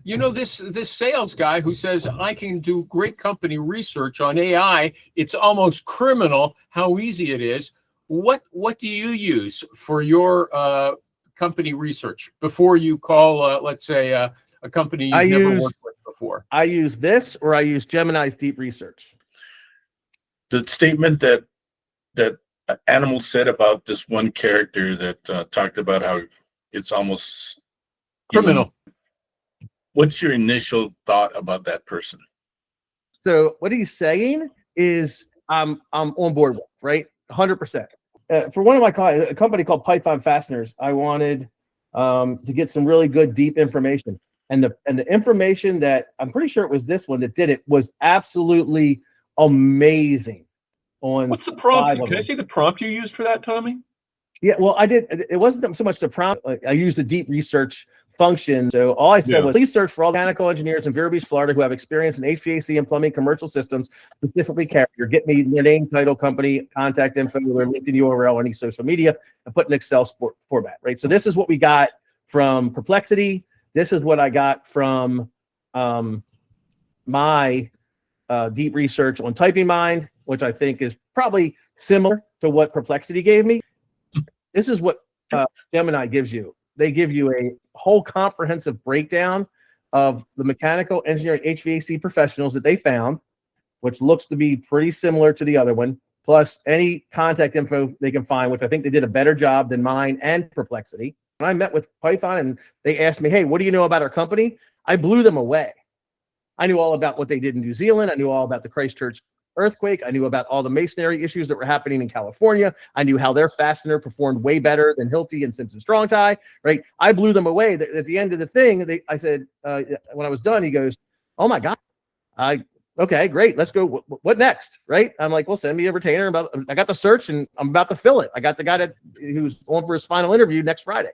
This sales guy who says I can do great company research on AI, it's almost criminal how easy it is. What do you use for your company research before you call, let's say, a company you've never worked with before? I use this, or I use Gemini's deep research. The statement that Animal said about this one character that talked about how it's almost criminal. What's your initial thought about that person? So what he's saying is I'm on board with, right? 100%. For one of my clients, a company called Python Fasteners, I wanted to get some really good deep information. And the information that I'm pretty sure it was this one that did it was absolutely amazing. What's the prompt? Can I see the prompt you used for that, Tommy? Yeah, well, I did. It wasn't so much the prompt. I used the deep research function. So all I said was, please search for all mechanical engineers in Vero Beach, Florida, who have experience in HVAC and plumbing commercial systems, specifically Carrier. Get me their name, title, company, contact info, their LinkedIn URL, any social media, and put an Excel format, right? So this is what we got from Perplexity. This is what I got from my deep research on TypingMind, which I think is probably similar to what Perplexity gave me. This is what Gemini gives you. They give you a whole comprehensive breakdown of the mechanical engineering HVAC professionals that they found, which looks to be pretty similar to the other one, plus any contact info they can find, which I think they did a better job than mine and Perplexity. When I met with Python and they asked me, hey, what do you know about our company? I blew them away. I knew all about what they did in New Zealand. I knew all about the Christchurch earthquake. I knew about all the masonry issues that were happening in California. I knew how their fastener performed way better than Hilti and Simpson Strong-Tie, right? I blew them away. At the end of the thing, I said, when I was done, he goes, oh my God, okay, great. Let's go. What next? Right? I'm like, well, send me a retainer. I got the search and I'm about to fill it. I got the guy who's on for his final interview next Friday.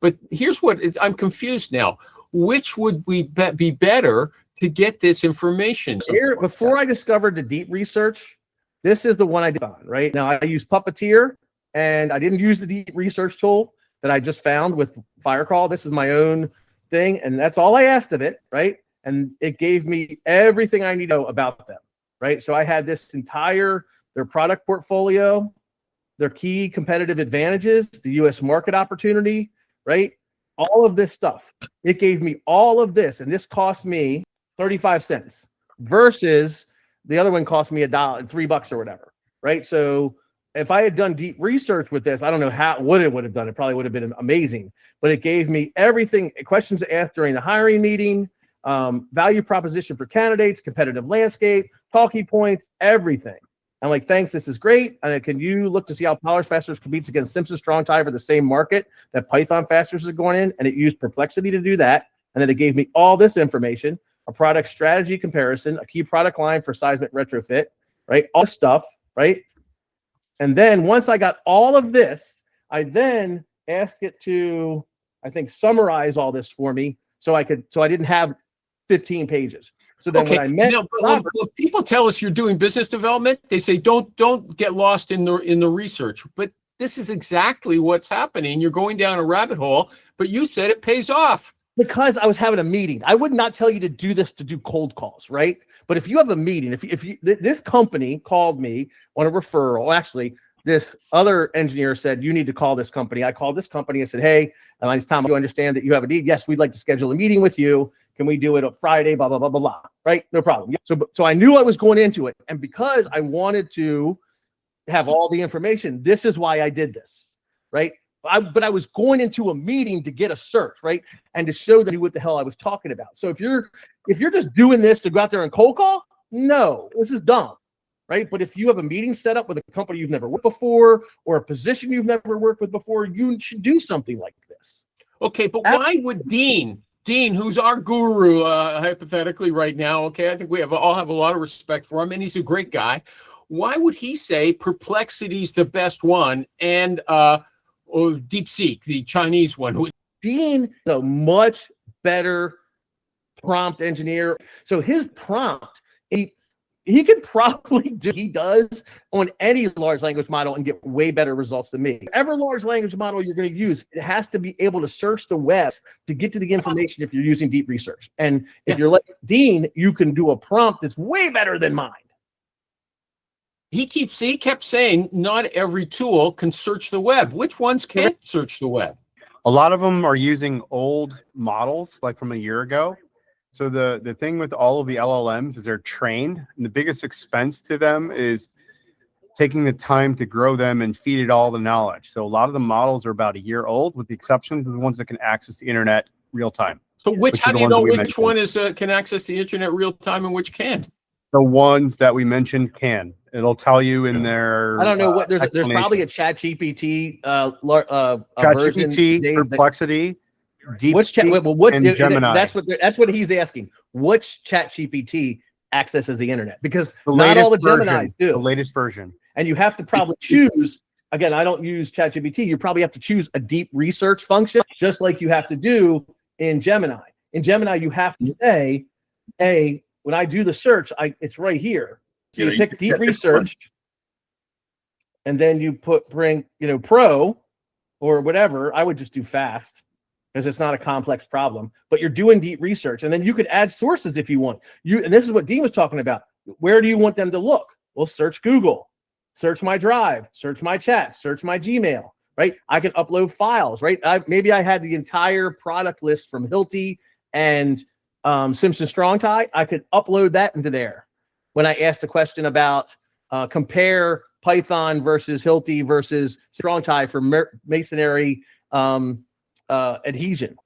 But here's what I'm confused now. Which would be better to get this information? Here, before I discovered the deep research, this is the one I did on, right? Now I use Puppeteer and I didn't use the deep research tool that I just found with Firecall. This is my own thing. And that's all I asked of it, right? And it gave me everything I need to know about them, right? So I had this their product portfolio, their key competitive advantages, the US market opportunity, right? All of this stuff. It gave me all of this, and this cost me 35 cents versus the other one cost me $3 or whatever, right? So if I had done deep research with this, I don't know what it would have done. It probably would have been amazing, but it gave me everything, questions asked during the hiring meeting, value proposition for candidates, competitive landscape, talking points, everything. I'm like, thanks, this is great. And can you look to see how Power Fasteners competes against Simpson Strong-Tie for the same market that Python Fasteners is going in? And it used Perplexity to do that. And then it gave me all this information, a product strategy comparison, a key product line for seismic retrofit, right? All this stuff, right? And then once I got all of this, I then asked it to, I think, summarize all this for me so I didn't have 15 pages. So then when I met Robert, when people tell us you're doing business development, they say don't get lost in the research. But this is exactly what's happening. You're going down a rabbit hole, but you said it pays off. Because I was having a meeting. I would not tell you to do this to do cold calls, right? But if you have a meeting, this company called me on a referral, actually, this other engineer said, you need to call this company. I called this company and said, hey, my name's Tom. You understand that you have a need? Yes, we'd like to schedule a meeting with you. Can we do it on Friday? Blah, blah, blah, blah, blah. Right? No problem. So I knew I was going into it. And because I wanted to have all the information, this is why I did this, right? But I was going into a meeting to get a cert, right? And to show them what the hell I was talking about. So if you're just doing this to go out there and cold call, no, this is dumb, right? But if you have a meeting set up with a company you've never worked before or a position you've never worked with before, you should do something like this. Okay, but why would Dean, who's our guru, hypothetically right now, okay, I think we all have a lot of respect for him, and he's a great guy. Why would he say Perplexity's the best one and or DeepSeek, the Chinese one? Dean, the much better prompt engineer. So his prompt, he could probably do, he does on any large language model and get way better results than me. Whatever large language model you're going to use, it has to be able to search the web to get to the information if you're using deep research. And if you're like Dean, you can do a prompt that's way better than mine. He kept saying not every tool can search the web. Which ones can't search the web? A lot of them are using old models, like from a year ago. So the thing with all of the LLMs is they're trained, and the biggest expense to them is taking the time to grow them and feed it all the knowledge. So a lot of the models are about a year old, with the exception of the ones that can access the internet real time. So how are do the you ones know that we which mentioned. one is can access the internet real time and which can't? The ones that we mentioned can. It'll tell you in their. I don't know what there's probably a explanation. ChatGPT version. ChatGPT, Dave, Perplexity, which DeepSpeak, and Gemini. That's what he's asking. Which ChatGPT accesses the internet? Because The not all the latest version, Geminis do. The latest version. And you have to probably choose. Again, I don't use ChatGPT. You probably have to choose a deep research function, just like you have to do in Gemini. In Gemini, you have to say, "Hey, when I do the search, it's right here." So you pick deep research, and then you bring pro or whatever. I would just do fast because it's not a complex problem. But you're doing deep research, and then you could add sources if you want. And this is what Dean was talking about. Where do you want them to look? Well, search Google, search my Drive, search my chat, search my Gmail. Right? I can upload files. Right? Maybe I had the entire product list from Hilti and Simpson Strong Tie. I could upload that into there. When I asked a question about compare Python versus Hilti versus Strong Tie for masonry adhesion,